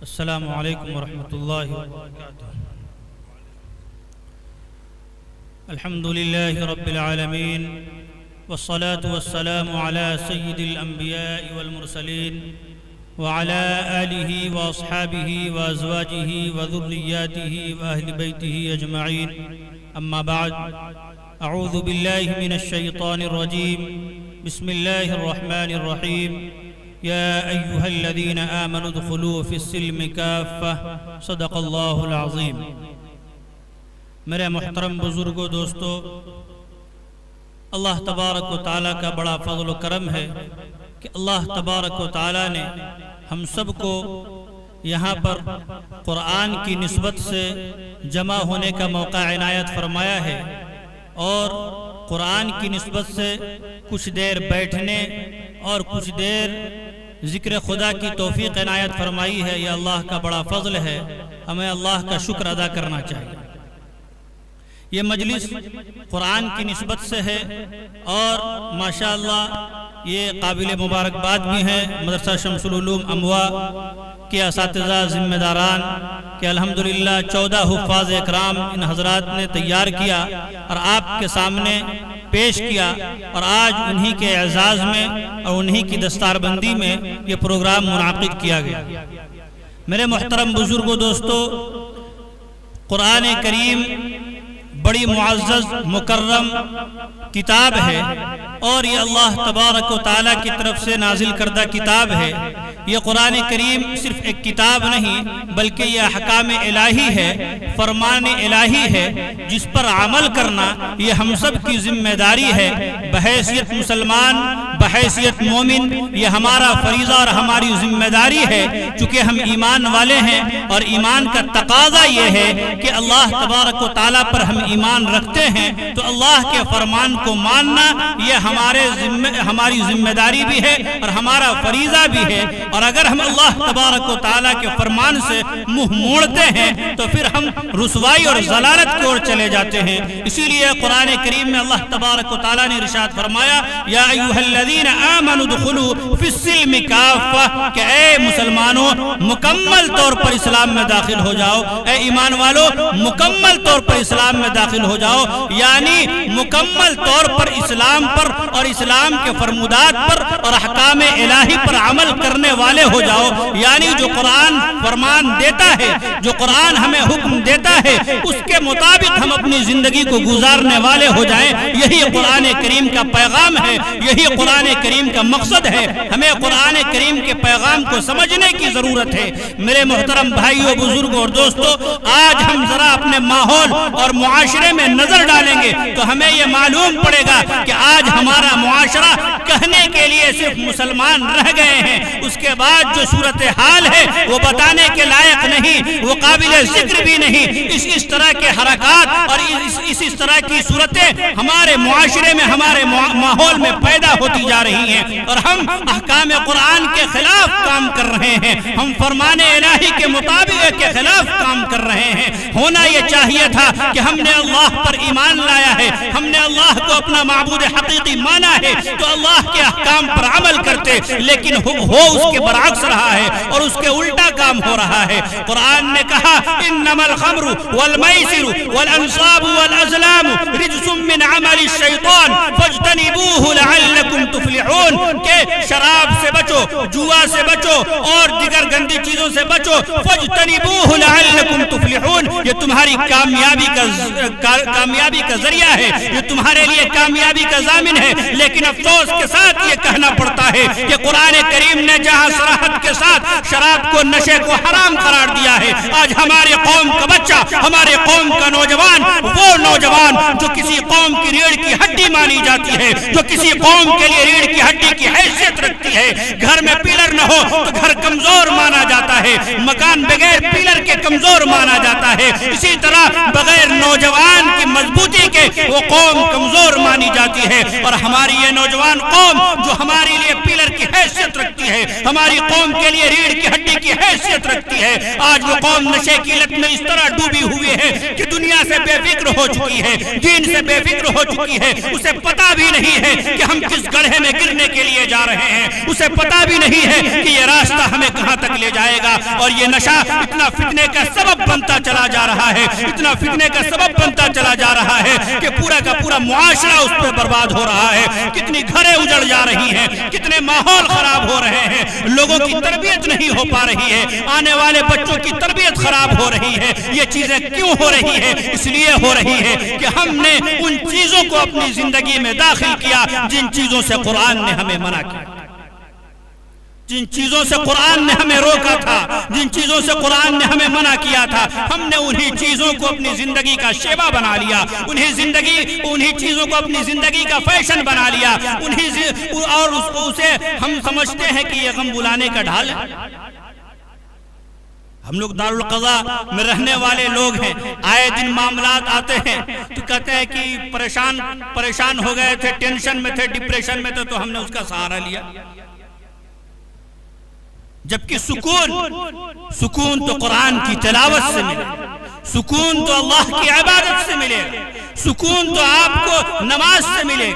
السلام علیکم ورحمۃ اللہ وبرکاتہ۔ الحمد للہ رب العالمین والصلاة والسلام علی سید الانبیاء والمرسلین وعلى آلہ واصحابہ وازواجہ وذریاتہ واہل بیتہ اجمعین، اما بعد، اعوذ باللہ من الشیطان الرجیم، بسم اللہ الرحمن الرحیم، یا ایہا الذین آمنوا ادخلوا فی السلم کافہ، صدق اللہ العظیم۔ میرے محترم بزرگوں، دوستو، اللہ تبارک و تعالیٰ کا بڑا فضل و کرم ہے کہ اللہ تبارک و تعالیٰ نے ہم سب کو یہاں پر قرآن کی نسبت سے جمع ہونے کا موقع عنایت فرمایا ہے، اور قرآن کی نسبت سے کچھ دیر بیٹھنے اور کچھ دیر ذکر خدا کی توفیق عنایت فرمائی ہے۔ یہ اللہ کا بڑا فضل ہے، ہمیں اللہ کا شکر ادا کرنا چاہیے۔ یہ مجلس قرآن کی نسبت سے ہے اور ماشاءاللہ یہ قابل مبارکباد بھی ہے مدرسہ شمس العلوم اموا کے اساتذہ ذمہ داران کہ الحمدللہ 14 حفاظ اکرام ان حضرات نے تیار کیا اور آپ کے سامنے پیش کیا، اور آج انہی کے اعزاز میں اور انہی کی دستار بندی میں یہ پروگرام منعقد کیا گیا۔ میرے محترم بزرگوں، دوستو، قرآن کریم بڑی معزز مکرم کتاب ہے، اور یہ اللہ تبارک و تعالیٰ کی طرف سے نازل کردہ کتاب ہے۔ یہ قرآن کریم صرف ایک کتاب نہیں بلکہ یہ احکام الہی ہے، فرمان الہی ہے، جس پر عمل کرنا یہ ہم سب کی ذمہ داری ہے۔ بحیثیت مسلمان، بحیثیت مومن، یہ ہمارا فریضہ اور ہماری ذمہ داری ہے، چونکہ ہم ایمان والے ہیں، اور ایمان کا تقاضا یہ ہے کہ اللہ تبارک و تعالیٰ پر ہم ایمان رکھتے ہیں تو اللہ کے فرمان کو ماننا یہ ہماری ذمہ داری بھی ہے اور ہمارا فریضہ بھی ہے، اور اگر ہم اللہ تبارک و تعالیٰ کے فرمان سے منہ موڑتے ہیں تو پھر ہم رسوائی اور ضلالت کی اور چلے جاتے ہیں۔ اسی لیے قرآن کریم میں اللہ تبارک و تعالیٰ نے ارشاد فرمایا، یا ایھا الذین آمنوا ادخلوا فی السلم کافہ، کہ اے مسلمانوں مکمل طور پر اسلام میں داخل ہو جاؤ، اے ایمان والو مکمل طور پر اسلام میں داخل ہو جاؤ، یعنی مکمل طور پر اسلام پر اور اسلام کے فرمودات پر اور احکام الہی پر عمل کرنے والے ہو جاؤ، یعنی جو قرآن فرمان دیتا ہے، جو قرآن ہمیں حکم دیتا ہے، اس کے مطابق ہم اپنی زندگی کو گزارنے والے ہو جائیں۔ یہی قرآن کریم کا پیغام ہے، یہی قرآن کریم کا مقصد ہے۔ ہمیں قرآن کریم کے پیغام کو سمجھنے کی ضرورت ہے۔ میرے محترم بھائیوں، بزرگوں اور دوستوں، آج ہم ذرا اپنے ماحول اور معاشرے میں نظر ڈالیں گے تو ہمیں یہ معلوم پڑے گا کہ آج ہمارا معاشرہ کہنے کے لیے صرف مسلمان رہ گئے ہیں، اس کے بعد جو صورتحال ہے وہ بتانے کے لائق نہیں، وہ قابل ذکر بھی نہیں۔ اس طرح کے حرکات اور اس طرح کی صورتیں ہمارے معاشرے میں، ہمارے ماحول میں پیدا ہوتی جا رہی ہیں، اور ہم احکام قرآن کے خلاف کام کر رہے ہیں، ہم فرمان الہی کے مطابق کے خلاف کام کر رہے ہیں۔ ہونا یہ چاہیے تھا کہ ہم نے اللہ پر ایمان لایا ہے، ہم نے اللہ کو اپنا معبود حقیقی مانا ہے تو اللہ کے احکام پر عمل کرتے، لیکن ہو اس کے برعکس رہا ہے اور اس کے الٹا کام ہو رہا ہے۔ قرآن نے کہا، انما الخمر والمیسر والانصاب والازلام رجس من عمل الشیطان فاجتنبوه لعلکم تفلحون، کہ شراب سے بچو، جوا سے بچو اور دیگر گندی چیزوں سے بچو، فاجتنبوه لعلکم تفلحون، یہ تمہاری کامیابی کا ذریعہ ہے، یہ تمہارے لیے کامیابی کا ضامن ہے۔ لیکن افسوس کے ساتھ یہ کہنا پڑتا ہے کہ قرآن کریم نے جہاں صراحت کے ساتھ شراب کو، نشے کو حرام قرار دیا ہے، آج ہمارے قوم کا بچہ، ہمارے قوم کا نوجوان، وہ نوجوان جو کسی قوم کی ریڑھ کی ہڈی مانی جاتی ہے، جو کسی قوم کے لیے ریڑھ کی ہڈی کی حیثیت رکھتی ہے، گھر میں پلر نہ ہو تو گھر کمزور مانا جاتا ہے، مکان بغیر پلر کے کمزور مانا جاتا ہے، اسی طرح بغیر نوجوان کی مضبوطی کے وہ قوم کمزور مانی جاتی ہے، اور ہماری یہ نوجوان قوم جو ہمارے لیے پلر کی حیثیت رکھتی ہے، ہماری قوم کے لیے ریڑھ کی ہڈی کی حیثیت رکھتی ہے۔ آج وہ قوم نشے کی لت میں اس طرح ڈوبی ہوئی ہے کہ دنیا سے بے فکر ہو چکی ہے، دین سے بے فکر ہو چکی ہے، اسے پتا بھی نہیں ہے کہ ہم کس گڑھے میں گرنے کے لیے جا رہے ہیں، اسے پتا بھی نہیں ہے کہ یہ راستہ ہمیں کہاں تک لے جائے گا۔ اور یہ نشہ اتنا فتنے کا سبب بنتا چلا جا رہا ہے، اتنا فتنے کا سبب بنتا چلا جا رہا ہے کہ پورا کا پورا معاشرہ اس پہ برباد ہو رہا ہے، کتنی گھریں اجڑ جا رہی ہیں، کتنے ماحول خراب ہو رہے ہیں، لوگوں کی تربیت نہیں ہو پا رہی ہے، آنے والے بچوں کی تربیت خراب ہو رہی ہے۔ یہ چیزیں کیوں ہو رہی ہے؟ اس لیے ہو رہی ہے کہ ہم نے ان چیزوں کو اپنی زندگی میں داخل کیا جن چیزوں سے قرآن نے ہمیں منع کیا، جن چیزوں سے قرآن نے ہمیں روکا تھا، جن چیزوں سے قرآن نے ہمیں منع کیا تھا، ہم نے انہی چیزوں کو اپنی زندگی کا شیوا بنا لیا، انہی چیزوں کو اپنی زندگی کا فیشن بنا لیا، اور اسے ہم سمجھتے ہیں کہ یہ غم بلانے کا ڈھال ہے۔ ہم لوگ دارالقضاء میں رہنے والے لوگ ہیں، آئے دن معاملات آتے ہیں تو کہتے ہیں کہ پریشان ہو گئے تھے، ٹینشن میں تھے، ڈپریشن میں تھے، تو ہم نے اس کا سہارا لیا۔ جبکہ سکون تو قرآن کی تلاوت سے ملے، سکون تو اللہ کی عبادت سے ملے، سکون تو آپ کو نماز سے ملے،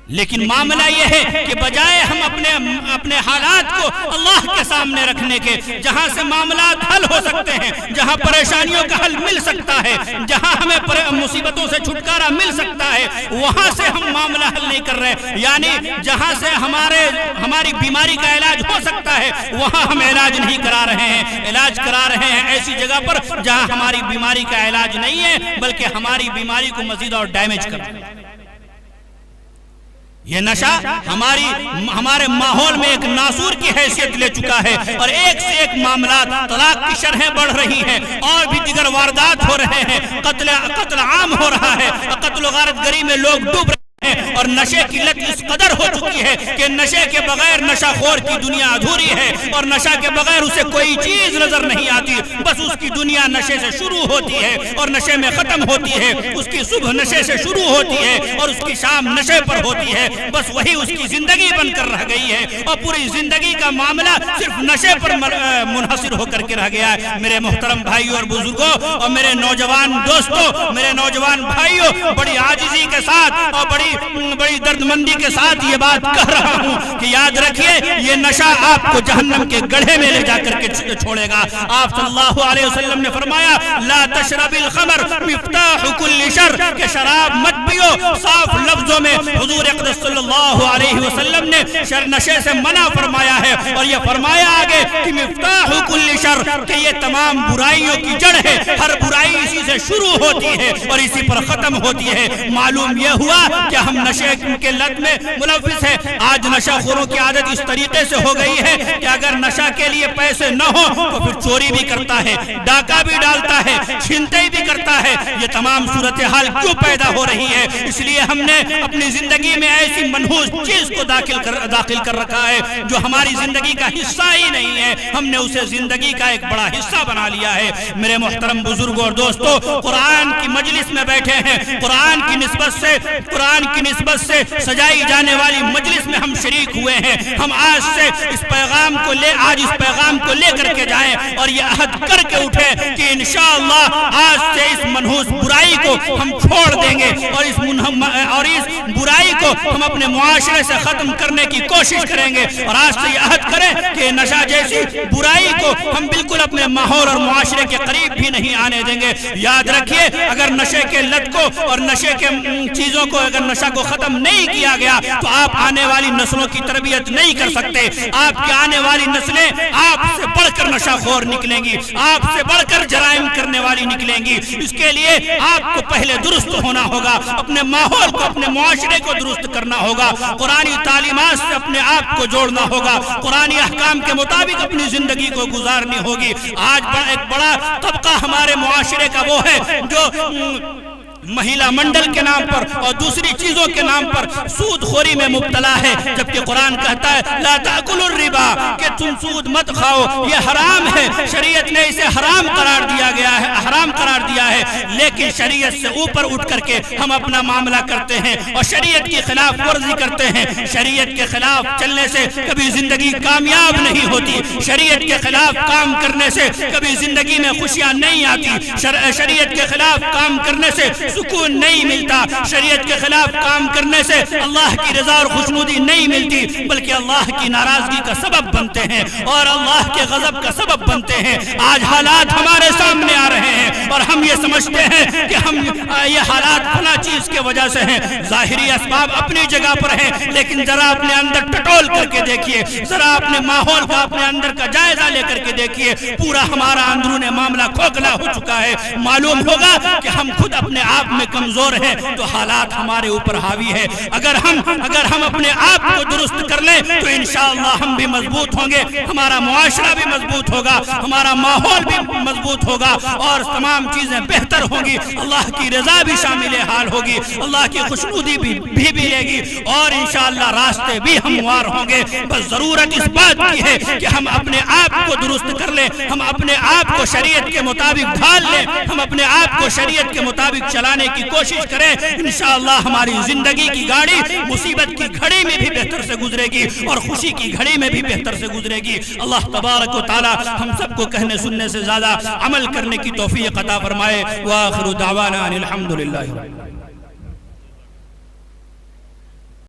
لیکن معاملہ یہ ہے کہ بجائے ہم اپنے حالات کو اللہ کے سامنے رکھنے کے، جہاں سے معاملات حل ہو سکتے ہیں، جہاں پریشانیوں کا حل مل سکتا ہے، جہاں ہمیں مصیبتوں سے چھٹکارا مل سکتا ہے، وہاں سے ہم معاملہ حل نہیں کر رہے، یعنی جہاں سے ہماری بیماری کا علاج ہو سکتا ہے وہاں ہم علاج نہیں کرا رہے ہیں، علاج کرا رہے ہیں ایسی جگہ پر جہاں ہماری بیماری کا علاج نہیں ہے بلکہ ہماری بیماری کو مزید اور ڈیمیج کر رہے ہیں۔ یہ نشہ ہمارے ماحول میں ایک ناسور کی حیثیت لے چکا ہے، اور ایک سے ایک معاملات، طلاق کی شرحیں بڑھ رہی ہیں، اور بھی دیگر واردات ہو رہے ہیں، قتل عام ہو رہا ہے، قتل و غارت گری میں لوگ ڈوب رہے ہیں، اور نشے کی لت اس قدر ہو چکی ہے کہ نشے کے بغیر نشہ خور کی دنیا ادھوری ہے، اور نشہ کے بغیر اسے کوئی چیز نظر نہیں آتی، بس اس کی دنیا نشے سے شروع ہوتی ہے اور نشے میں ختم ہوتی ہے، اس کی صبح نشے سے شروع ہوتی ہے اور اس کی شام نشے پر ہوتی ہے، بس وہی اس کی زندگی بن کر رہ گئی ہے، اور پوری زندگی کا معاملہ صرف نشے پر منحصر ہو کر کے رہ گیا ہے۔ میرے محترم بھائیوں اور بزرگوں اور میرے نوجوان دوستوں، میرے نوجوان بھائیوں، بڑی عاجزی کے ساتھ اور بڑی درد مندی کے ساتھ یہ بات کہہ رہا ہوں کہ یاد رکھیے یہ نشہ آپ کو جہنم کے گڑھے میں لے جا کر کے چھوڑے گا۔ آپ صلی اللہ علیہ وسلم نے فرمایا لا تشرب الخمر مفتاح کل شر، کہ شراب مت پیو، صاف لفظوں میں حضور اقدس صلی اللہ علیہ وسلم نے نشے سے منع فرمایا ہے، اور یہ فرمایا آگے کہ مفتاح کل شر، کہ یہ تمام برائیوں کی جڑ ہے، ہر برائی اسی سے شروع ہوتی ہے اور اسی پر ختم ہوتی ہے۔ معلوم یہ ہوا کہ ہم نشے کے لت میں ملوث ہے۔ آج نشہ خوروں کی عادت اس طریقے سے ہو گئی ہے کہ اگر نشہ کے لیے پیسے نہ ہو تو پھر چوری بھی کرتا ہے، ڈاکہ بھی ڈالتا ہے، چھینتائی بھی کرتا ہے۔ یہ تمام صورتحال کیوں پیدا ہو رہی ہے؟ اس لیے ہم نے اپنی زندگی میں ایسی منحوس چیز کو داخل کر رکھا ہے جو ہماری زندگی کا حصہ ہی نہیں ہے، ہم نے اسے زندگی کا ایک بڑا حصہ بنا لیا ہے۔ میرے محترم بزرگوں اور دوستوں، قرآن کی مجلس میں بیٹھے ہیں، قرآن کی نسبت سے سجائی جانے والی مجلس میں ہم شریک ہوئے ہیں۔ ہم آج سے اس پیغام کو لے کر کے جائیں اور یہ عہد کر کے اٹھے کہ انشاءاللہ آج سے اس منحوس برائی کو ہم چھوڑ دیں گے، اور اس برائی کو ہم اپنے معاشرے سے ختم کرنے کی کوشش کریں گے، اور آج سے یہ عہد کریں کہ نشہ جیسی برائی کو ہم بالکل اپنے ماحول اور معاشرے کے قریب بھی نہیں آنے دیں گے۔ یاد رکھیے اگر نشے کے لت کو اور نشے کے چیزوں کو، اگر نشہ کو ختم نہیں کیا گیا تو آپ آنے والی نسلوں کی تربیت نہیں کر سکتے۔ آپ کی آنے والی نسلیں آپ سے بڑھ کر نشہ خور نکلیں گی، آپ سے بڑھ کر جرائم کرنے والی نکلیں گی۔ اس کے لیے آپ کو پہلے درست ہونا ہوگا، اپنے ماحول کو، اپنے معاشرے کو درست کرنا ہوگا، قرآنی تعلیمات سے اپنے آپ کو جوڑنا ہوگا، قرآنی احکام کے مطابق اپنی زندگی کو گزارنی ہوگی۔ آج ایک بڑا طبقہ ہمارے معاشرے کا وہ ہے جو مہیلا منڈل کے نام پر اور دوسری چیزوں کے نام پر سود خوری میں مبتلا ہے، جبکہ قرآن کہتا ہے لا تاکلوا الربا کہ تم سود مت کھاؤ، یہ حرام ہے، شریعت نے اسے حرام قرار دیا ہے، لیکن شریعت سے اوپر اٹھ کر کے ہم اپنا معاملہ کرتے ہیں اور شریعت کی خلاف ورزی کرتے ہیں۔ شریعت کے خلاف چلنے سے کبھی زندگی کامیاب نہیں ہوتی، شریعت کے خلاف کام کرنے سے کبھی زندگی میں خوشیاں نہیں آتی، شریعت کے خلاف کام کرنے سے سکون نہیں ملتا، شریعت کے خلاف کام کرنے سے اللہ کی رضا اور خوشنودی نہیں ملتی، بلکہ اللہ کی ناراضگی کا سبب بنتے ہیں اور اللہ کے غضب کا سبب بنتے ہیں۔ آج حالات ہمارے سامنے آ رہے ہیں اور ہم یہ سمجھتے ہیں کہ ہم یہ حالات فلاں چیز کے وجہ سے ہیں۔ ظاہری اسباب اپنی جگہ پر ہیں، لیکن ذرا اپنے اندر ٹٹول کر کے دیکھیے، ذرا اپنے ماحول کا اپنے اندر کا جائزہ لے کر کے دیکھیے، پورا ہمارا اندرون معاملہ کھوکھلا ہو چکا ہے۔ معلوم ہوگا کہ ہم خود اپنے آپ میں کمزور ہیں تو حالات ہمارے اوپر حاوی ہے۔ اگر ہم اپنے آپ کو درست کر لیں تو انشاءاللہ ہم بھی مضبوط ہوں گے، ہمارا معاشرہ بھی مضبوط ہوگا، ہمارا ماحول بھی مضبوط ہوگا اور تمام چیزیں بہتر ہوں گی، اللہ کی رضا بھی شامل حال ہوگی، اللہ کی خوشنودی بھی ملے گی اور انشاءاللہ راستے بھی ہموار ہوں گے۔ بس ضرورت اس بات کی ہے کہ ہم اپنے آپ کو درست کر لیں، ہم اپنے آپ کو شریعت کے مطابق ڈھال لیں، ہم اپنے آپ کو شریعت کے مطابق چلانے کی کوشش کریں۔ انشاءاللہ ہماری زندگی کی گاڑی مصیبت کی گھڑی میں بھی بہتر سے گزرے گی اور خوشی کی گھڑی میں بھی بہتر سے گزرے گی۔ اللہ تبارک و تعالی ہم سب کو کہنے سننے سے زیادہ عمل کرنے کی توفیق عطا فرمائے۔ وآخر دعوانا ان الحمد للہ۔